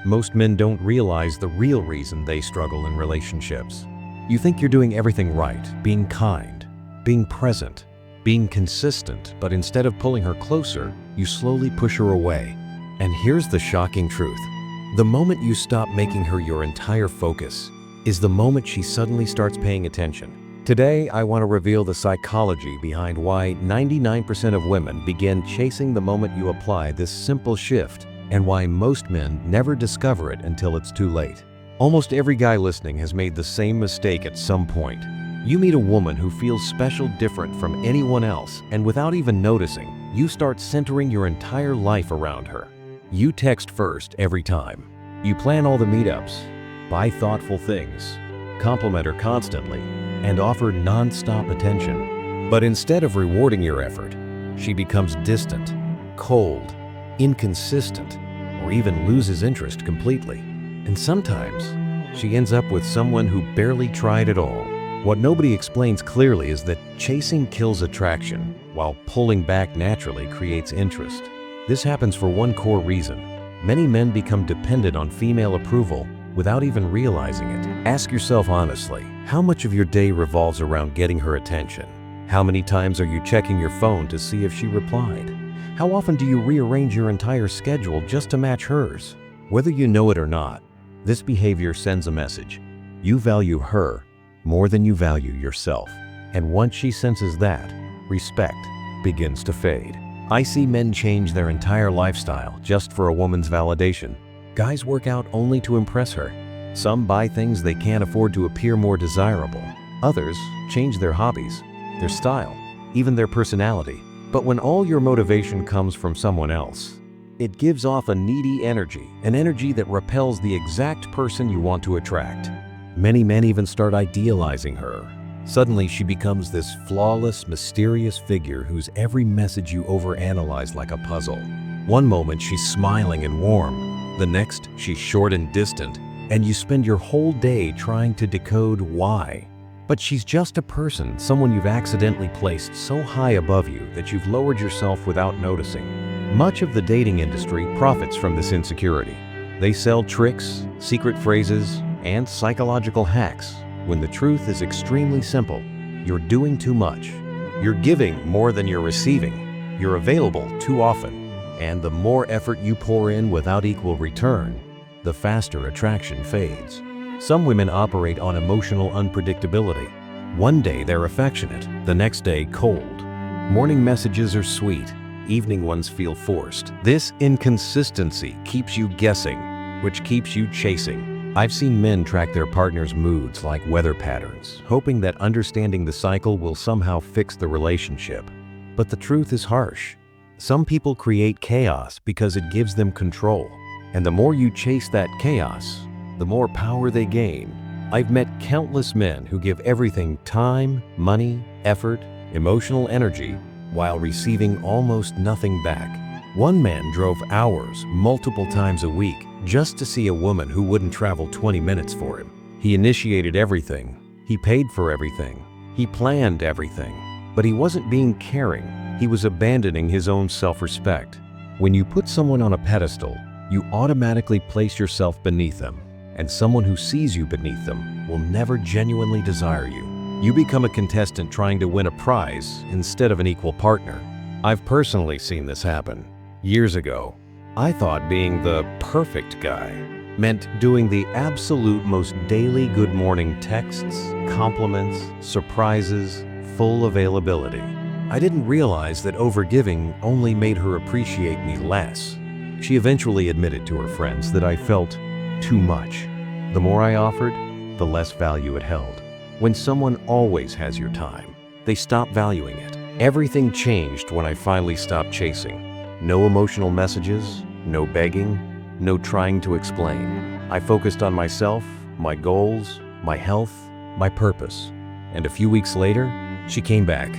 Most men don't realize the real reason they struggle in relationships. You think you're doing everything right, being kind, being present, being consistent, but instead of pulling her closer, you slowly push her away. And here's the shocking truth. The moment you stop making her your entire focus is the moment she suddenly starts paying attention. Today, I want to reveal the psychology behind why 99% of women begin chasing the moment you apply this simple shift, and why most men never discover it until it's too late. Almost every guy listening has made the same mistake at some point. You meet a woman who feels special, different from anyone else, and without even noticing, you start centering your entire life around her. You text first every time. You plan all the meetups, buy thoughtful things, compliment her constantly, and offer non-stop attention. But instead of rewarding your effort, she becomes distant, cold, inconsistent, or even loses interest completely. And sometimes, she ends up with someone who barely tried at all. What nobody explains clearly is that chasing kills attraction, while pulling back naturally creates interest. This happens for one core reason. Many men become dependent on female approval without even realizing it. Ask yourself honestly, how much of your day revolves around getting her attention? How many times are you checking your phone to see if she replied? How often do you rearrange your entire schedule just to match hers? Whether you know it or not, this behavior sends a message. You value her more than you value yourself. And once she senses that, respect begins to fade. I see men change their entire lifestyle just for a woman's validation. Guys work out only to impress her. Some buy things they can't afford to appear more desirable. Others change their hobbies, their style, even their personality. But when all your motivation comes from someone else, it gives off a needy energy, an energy that repels the exact person you want to attract. Many men even start idealizing her. Suddenly, she becomes this flawless, mysterious figure whose every message you overanalyze like a puzzle. One moment, she's smiling and warm. The next, she's short and distant, and you spend your whole day trying to decode why. But she's just a person, someone you've accidentally placed so high above you that you've lowered yourself without noticing. Much of the dating industry profits from this insecurity. They sell tricks, secret phrases, and psychological hacks, when the truth is extremely simple. You're doing too much. You're giving more than you're receiving. You're available too often. And the more effort you pour in without equal return, the faster attraction fades. Some women operate on emotional unpredictability. One day they're affectionate, the next day cold. Morning messages are sweet, evening ones feel forced. This inconsistency keeps you guessing, which keeps you chasing. I've seen men track their partner's moods like weather patterns, hoping that understanding the cycle will somehow fix the relationship. But the truth is harsh. Some people create chaos because it gives them control. And the more you chase that chaos, the more power they gain. I've met countless men who give everything: time, money, effort, emotional energy, while receiving almost nothing back. One man drove hours, multiple times a week, just to see a woman who wouldn't travel 20 minutes for him. He initiated everything. He paid for everything. He planned everything. But he wasn't being caring. He was abandoning his own self-respect. When you put someone on a pedestal, you automatically place yourself beneath them. And someone who sees you beneath them will never genuinely desire you. You become a contestant trying to win a prize instead of an equal partner. I've personally seen this happen. Years ago, I thought being the perfect guy meant doing the absolute most daily good morning texts, compliments, surprises, full availability. I didn't realize that overgiving only made her appreciate me less. She eventually admitted to her friends that I felt too much. The more I offered, the less value it held. When someone always has your time, they stop valuing it. Everything changed when I finally stopped chasing. No emotional messages, no begging, no trying to explain. I focused on myself, my goals, my health, my purpose. And a few weeks later, she came back,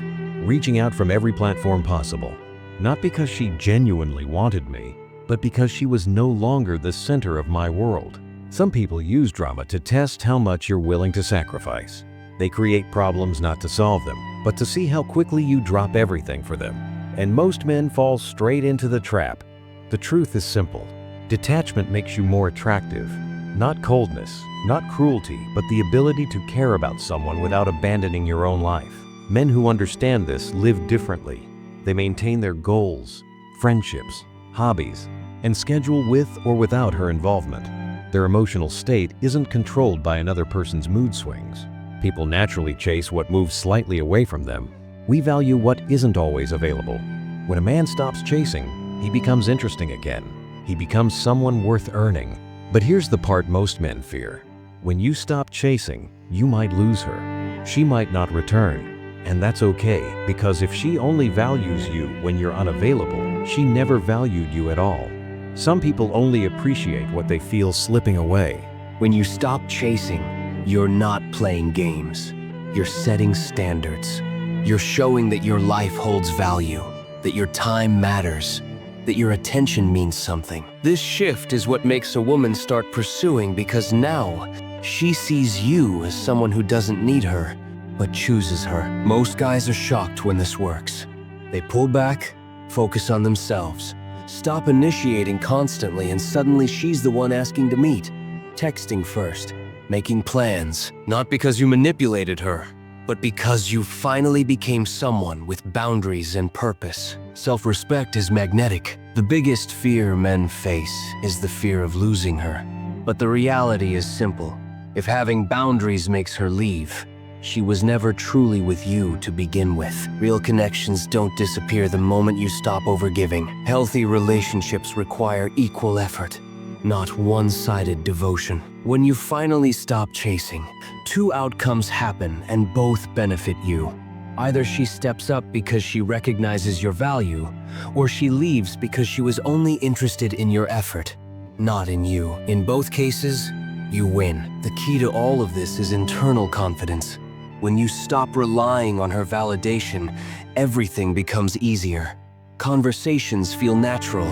reaching out from every platform possible. Not because she genuinely wanted me, but because she was no longer the center of my world. Some people use drama to test how much you're willing to sacrifice. They create problems not to solve them, but to see how quickly you drop everything for them. And most men fall straight into the trap. The truth is simple. Detachment makes you more attractive. Not coldness, not cruelty, but the ability to care about someone without abandoning your own life. Men who understand this live differently. They maintain their goals, friendships, hobbies, and schedule with or without her involvement. Their emotional state isn't controlled by another person's mood swings. People naturally chase what moves slightly away from them. We value what isn't always available. When a man stops chasing, he becomes interesting again. He becomes someone worth earning. But here's the part most men fear. When you stop chasing, you might lose her. She might not return. And that's okay, because if she only values you when you're unavailable, she never valued you at all. Some people only appreciate what they feel slipping away. When you stop chasing, you're not playing games. You're setting standards. You're showing that your life holds value, that your time matters, that your attention means something. This shift is what makes a woman start pursuing, because now she sees you as someone who doesn't need her, but chooses her. Most guys are shocked when this works. They pull back, focus on themselves, stop initiating constantly, and suddenly she's the one asking to meet, texting first, making plans, not because you manipulated her, but because you finally became someone with boundaries and purpose. Self-respect is magnetic. The biggest fear men face is the fear of losing her. But the reality is simple. If having boundaries makes her leave, she was never truly with you to begin with. Real connections don't disappear the moment you stop overgiving. Healthy relationships require equal effort, not one-sided devotion. When you finally stop chasing, two outcomes happen and both benefit you. Either she steps up because she recognizes your value, or she leaves because she was only interested in your effort, not in you. In both cases, you win. The key to all of this is internal confidence. When you stop relying on her validation, everything becomes easier. Conversations feel natural.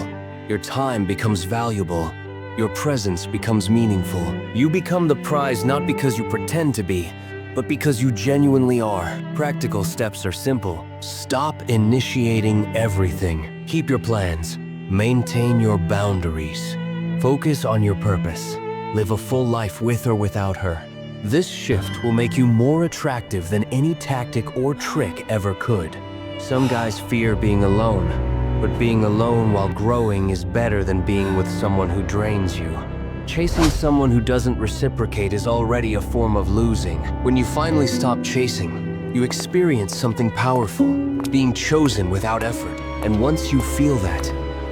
Your time becomes valuable. Your presence becomes meaningful. You become the prize not because you pretend to be, but because you genuinely are. Practical steps are simple. Stop initiating everything. Keep your plans. Maintain your boundaries. Focus on your purpose. Live a full life with or without her. This shift will make you more attractive than any tactic or trick ever could. Some guys fear being alone, but being alone while growing is better than being with someone who drains you. Chasing someone who doesn't reciprocate is already a form of losing. When you finally stop chasing, you experience something powerful, being chosen without effort. And once you feel that,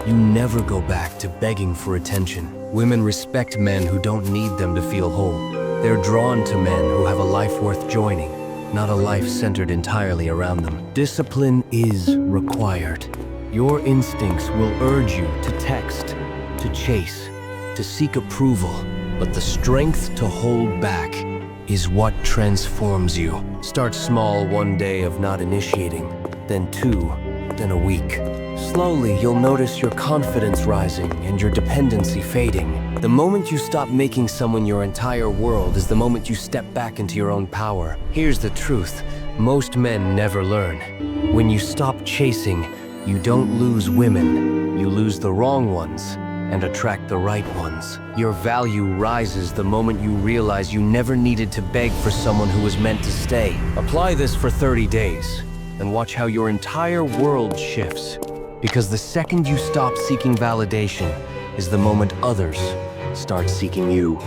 you never go back to begging for attention. Women respect men who don't need them to feel whole. They're drawn to men who have a life worth joining, not a life centered entirely around them. Discipline is required. Your instincts will urge you to text, to chase, to seek approval, but the strength to hold back is what transforms you. Start small, one day of not initiating, then two, then a week. Slowly, you'll notice your confidence rising and your dependency fading. The moment you stop making someone your entire world is the moment you step back into your own power. Here's the truth: most men never learn. When you stop chasing, you don't lose women, you lose the wrong ones and attract the right ones. Your value rises the moment you realize you never needed to beg for someone who was meant to stay. Apply this for 30 days and watch how your entire world shifts. Because the second you stop seeking validation is the moment others start seeking you.